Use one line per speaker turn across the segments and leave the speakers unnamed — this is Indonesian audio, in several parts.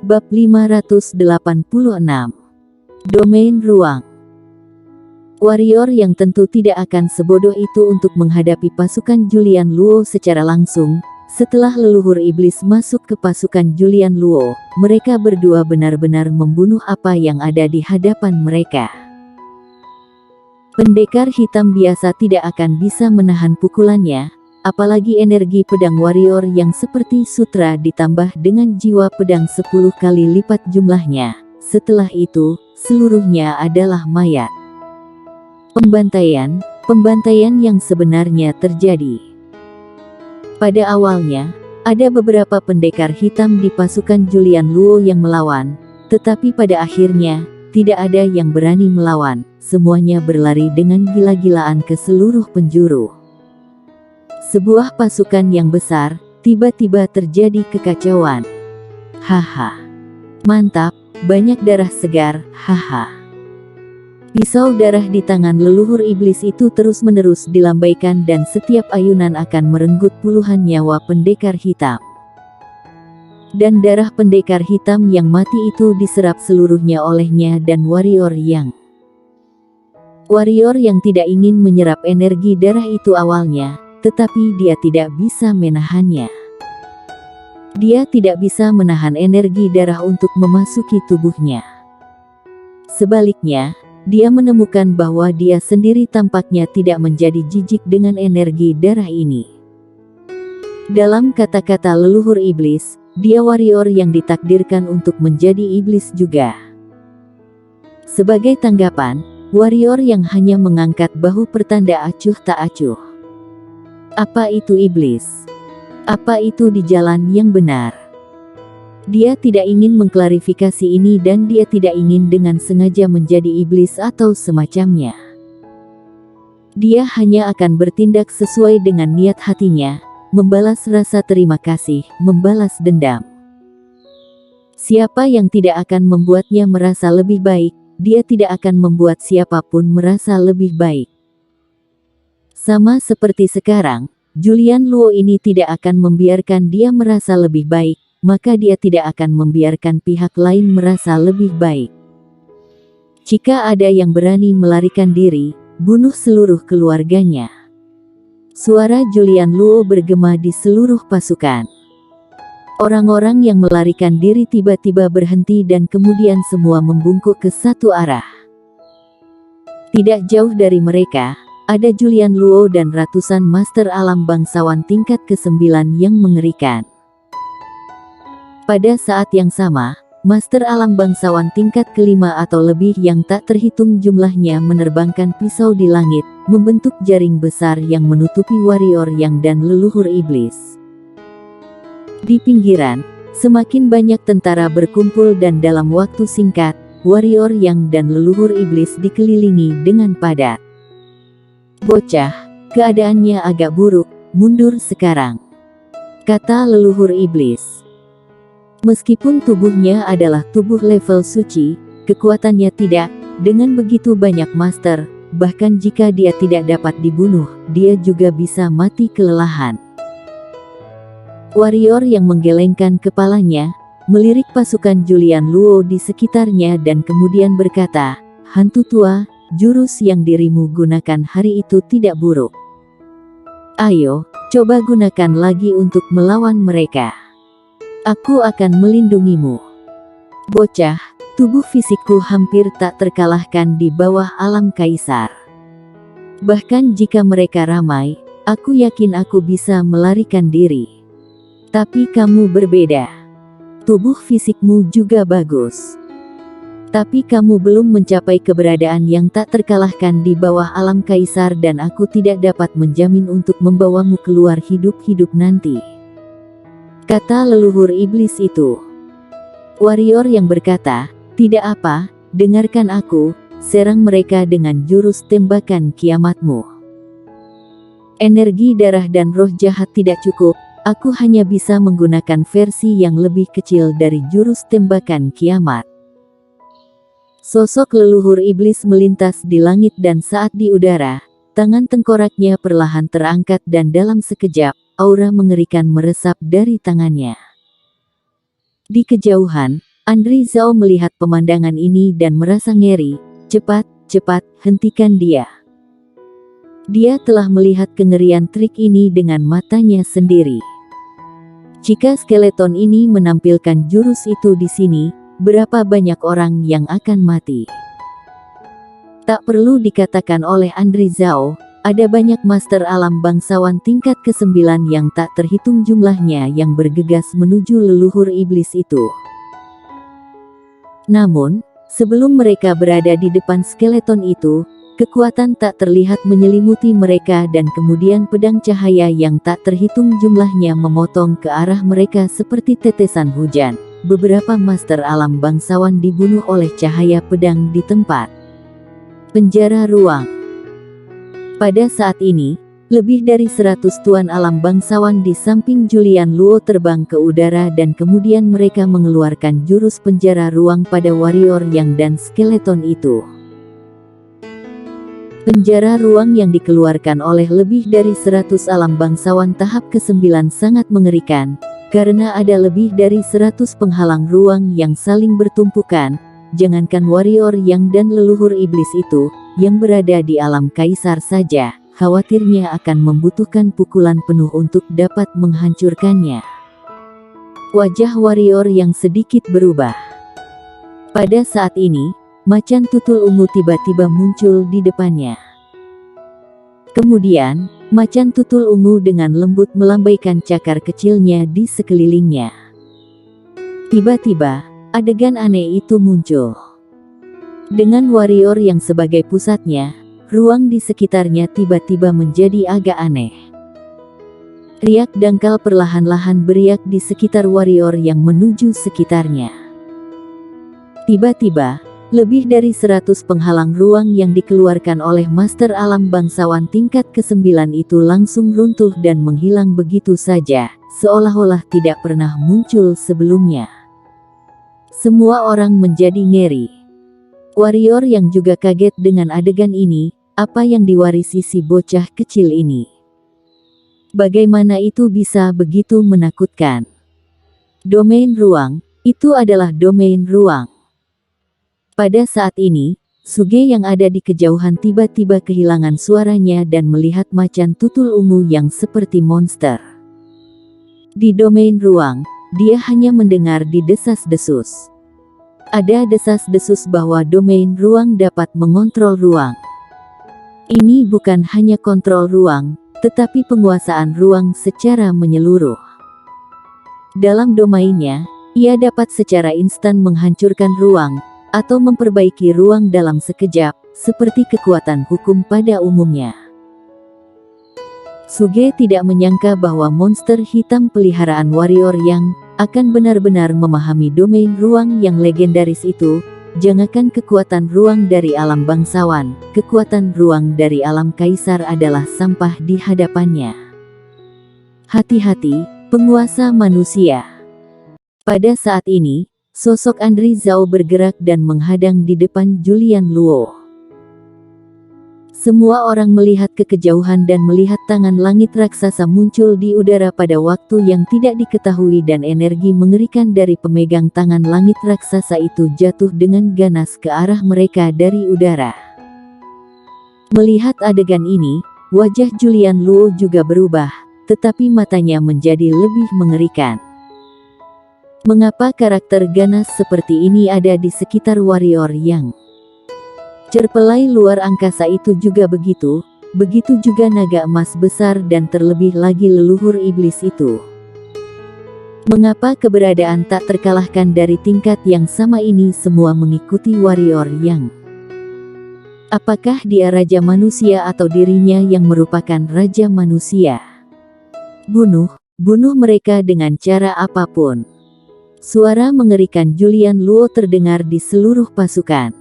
Bab 586. Domain ruang. Warrior yang tentu tidak akan sebodoh itu untuk menghadapi pasukan Julian Luo secara langsung. Setelah leluhur iblis masuk ke pasukan Julian Luo, mereka berdua benar-benar membunuh apa yang ada di hadapan mereka. Pendekar hitam biasa tidak akan bisa menahan pukulannya, apalagi energi pedang warrior yang seperti sutra ditambah dengan jiwa pedang 10 kali lipat jumlahnya. Setelah itu, seluruhnya adalah mayat. Pembantaian yang sebenarnya terjadi. Pada awalnya, ada beberapa pendekar hitam di pasukan Julian Luo yang melawan, tetapi pada akhirnya, tidak ada yang berani melawan. Semuanya berlari dengan gila-gilaan ke seluruh penjuru. Sebuah pasukan yang besar, tiba-tiba terjadi kekacauan. Haha. Mantap, banyak darah segar, haha. Pisau darah di tangan leluhur iblis itu terus-menerus dilambaikan dan setiap ayunan akan merenggut puluhan nyawa pendekar hitam. Dan darah pendekar hitam yang mati itu diserap seluruhnya olehnya dan warrior yang tidak ingin menyerap energi darah itu awalnya, tetapi dia tidak bisa menahannya. Dia tidak bisa menahan energi darah untuk memasuki tubuhnya. Sebaliknya, dia menemukan bahwa dia sendiri tampaknya tidak menjadi jijik dengan energi darah ini. Dalam kata-kata leluhur iblis, dia warrior yang ditakdirkan untuk menjadi iblis juga. Sebagai tanggapan, warrior yang hanya mengangkat bahu pertanda acuh tak acuh. Apa itu iblis? Apa itu di jalan yang benar? Dia tidak ingin mengklarifikasi ini dan dia tidak ingin dengan sengaja menjadi iblis atau semacamnya. Dia hanya akan bertindak sesuai dengan niat hatinya, membalas rasa terima kasih, membalas dendam. Siapa yang tidak akan membuatnya merasa lebih baik, dia tidak akan membuat siapapun merasa lebih baik. Sama seperti sekarang, Julian Luo ini tidak akan membiarkan dia merasa lebih baik, maka dia tidak akan membiarkan pihak lain merasa lebih baik. Jika ada yang berani melarikan diri, bunuh seluruh keluarganya. Suara Julian Luo bergema di seluruh pasukan. Orang-orang yang melarikan diri tiba-tiba berhenti dan kemudian semua membungkuk ke satu arah. Tidak jauh dari mereka, ada Julian Luo dan ratusan master alam bangsawan tingkat ke-9 yang mengerikan. Pada saat yang sama, master alam bangsawan tingkat ke-5 atau lebih yang tak terhitung jumlahnya menerbangkan pisau di langit, membentuk jaring besar yang menutupi warrior yang dan leluhur iblis. Di pinggiran, semakin banyak tentara berkumpul dan dalam waktu singkat, warrior yang dan leluhur iblis dikelilingi dengan padat. Bocah, keadaannya agak buruk, mundur sekarang, kata leluhur iblis. Meskipun tubuhnya adalah tubuh level suci, kekuatannya tidak. Dengan begitu banyak master, bahkan jika dia tidak dapat dibunuh, dia juga bisa mati kelelahan. Warrior yang menggelengkan kepalanya, melirik pasukan Julian Luo di sekitarnya dan kemudian berkata, "Hantu tua, jurus yang dirimu gunakan hari itu tidak buruk. Ayo, coba gunakan lagi untuk melawan mereka. Aku akan melindungimu." Bocah, tubuh fisikku hampir tak terkalahkan di bawah alam kaisar. Bahkan jika mereka ramai, aku yakin aku bisa melarikan diri. Tapi kamu berbeda. Tubuh fisikmu juga bagus. Tapi kamu belum mencapai keberadaan yang tak terkalahkan di bawah alam kaisar dan aku tidak dapat menjamin untuk membawamu keluar hidup-hidup nanti, kata leluhur iblis itu. Warrior yang berkata, "Tidak apa, dengarkan aku, serang mereka dengan jurus tembakan kiamatmu. Energi darah dan roh jahat tidak cukup, aku hanya bisa menggunakan versi yang lebih kecil dari jurus tembakan kiamat." Sosok leluhur iblis melintas di langit dan saat di udara, tangan tengkoraknya perlahan terangkat dan dalam sekejap, aura mengerikan meresap dari tangannya. Di kejauhan, Andri Zhao melihat pemandangan ini dan merasa ngeri. Cepat, cepat, hentikan dia. Dia telah melihat kengerian trik ini dengan matanya sendiri. Jika skeleton ini menampilkan jurus itu di sini, berapa banyak orang yang akan mati? Tak perlu dikatakan oleh Andri Zhao, ada banyak master alam bangsawan tingkat ke-9 yang tak terhitung jumlahnya yang bergegas menuju leluhur iblis itu. Namun, sebelum mereka berada di depan skeleton itu, kekuatan tak terlihat menyelimuti mereka dan kemudian pedang cahaya yang tak terhitung jumlahnya memotong ke arah mereka seperti tetesan hujan. Beberapa master alam bangsawan dibunuh oleh cahaya pedang di tempat penjara ruang. Pada saat ini, lebih dari 100 tuan alam bangsawan di samping Julian Luo terbang ke udara dan kemudian mereka mengeluarkan jurus penjara ruang pada warrior yang dan skeleton itu. Penjara ruang yang dikeluarkan oleh lebih dari 100 alam bangsawan tahap ke-9 sangat mengerikan, karena ada lebih dari 100 penghalang ruang yang saling bertumpukan. Jangankan warrior yang dan leluhur iblis itu, yang berada di alam kaisar saja, khawatirnya akan membutuhkan pukulan penuh untuk dapat menghancurkannya. Wajah warrior yang sedikit berubah. Pada saat ini, macan tutul ungu tiba-tiba muncul di depannya. Kemudian, macan tutul ungu dengan lembut melambaikan cakar kecilnya di sekelilingnya. Tiba-tiba, adegan aneh itu muncul. Dengan warrior yang sebagai pusatnya, ruang di sekitarnya tiba-tiba menjadi agak aneh. Riak dangkal perlahan-lahan beriak di sekitar warrior yang menuju sekitarnya. Tiba-tiba, lebih dari 100 penghalang ruang yang dikeluarkan oleh master alam bangsawan tingkat ke-9 itu langsung runtuh dan menghilang begitu saja, seolah-olah tidak pernah muncul sebelumnya. Semua orang menjadi ngeri. Warrior yang juga kaget dengan adegan ini, apa yang diwarisi si bocah kecil ini? Bagaimana itu bisa begitu menakutkan? Domain ruang, itu adalah domain ruang. Pada saat ini, Suge yang ada di kejauhan tiba-tiba kehilangan suaranya dan melihat macan tutul ungu yang seperti monster. Di domain ruang, dia hanya mendengar di desas-desus. Ada desas-desus bahwa domain ruang dapat mengontrol ruang. Ini bukan hanya kontrol ruang, tetapi penguasaan ruang secara menyeluruh. Dalam domainnya, ia dapat secara instan menghancurkan ruang, atau memperbaiki ruang dalam sekejap, seperti kekuatan hukum pada umumnya. Suge tidak menyangka bahwa monster hitam peliharaan warrior yang akan benar-benar memahami domain ruang yang legendaris itu. Jangankan kekuatan ruang dari alam bangsawan, kekuatan ruang dari alam kaisar adalah sampah di hadapannya. Hati-hati, penguasa manusia. Pada saat ini, sosok Andri Zhao bergerak dan menghadang di depan Julian Luo. Semua orang melihat ke kejauhan dan melihat tangan langit raksasa muncul di udara pada waktu yang tidak diketahui dan energi mengerikan dari pemegang tangan langit raksasa itu jatuh dengan ganas ke arah mereka dari udara. Melihat adegan ini, wajah Julian Luo juga berubah, tetapi matanya menjadi lebih mengerikan. Mengapa karakter ganas seperti ini ada di sekitar warrior yang cerpelai luar angkasa itu juga begitu juga naga emas besar dan terlebih lagi leluhur iblis itu. Mengapa keberadaan tak terkalahkan dari tingkat yang sama ini semua mengikuti warrior yang? Apakah dia raja manusia atau dirinya yang merupakan raja manusia? Bunuh mereka dengan cara apapun. Suara mengerikan Julian Luo terdengar di seluruh pasukan.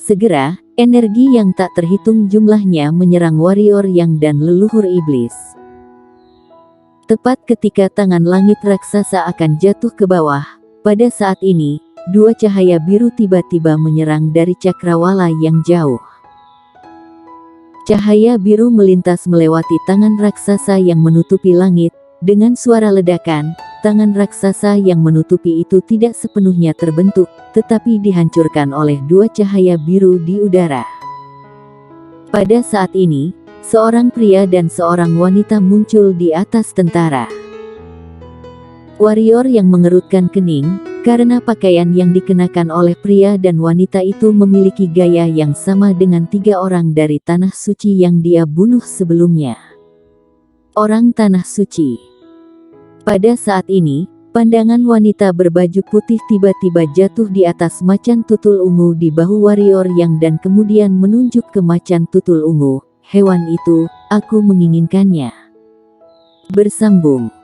Segera, energi yang tak terhitung jumlahnya menyerang warrior yang dan leluhur iblis. Tepat ketika tangan langit raksasa akan jatuh ke bawah, pada saat ini, dua cahaya biru tiba-tiba menyerang dari cakrawala yang jauh. Cahaya biru melintas melewati tangan raksasa yang menutupi langit, Dengan suara ledakan, tangan raksasa yang menutupi itu tidak sepenuhnya terbentuk, tetapi dihancurkan oleh dua cahaya biru di udara. Pada saat ini, seorang pria dan seorang wanita muncul di atas tentara. Warrior yang mengerutkan kening, karena pakaian yang dikenakan oleh pria dan wanita itu memiliki gaya yang sama dengan 3 orang dari Tanah Suci yang dia bunuh sebelumnya. Orang Tanah Suci. Pada saat ini, pandangan wanita berbaju putih tiba-tiba jatuh di atas macan tutul ungu di bahu warrior yang dan kemudian menunjuk ke macan tutul ungu. Hewan itu, aku menginginkannya. Bersambung.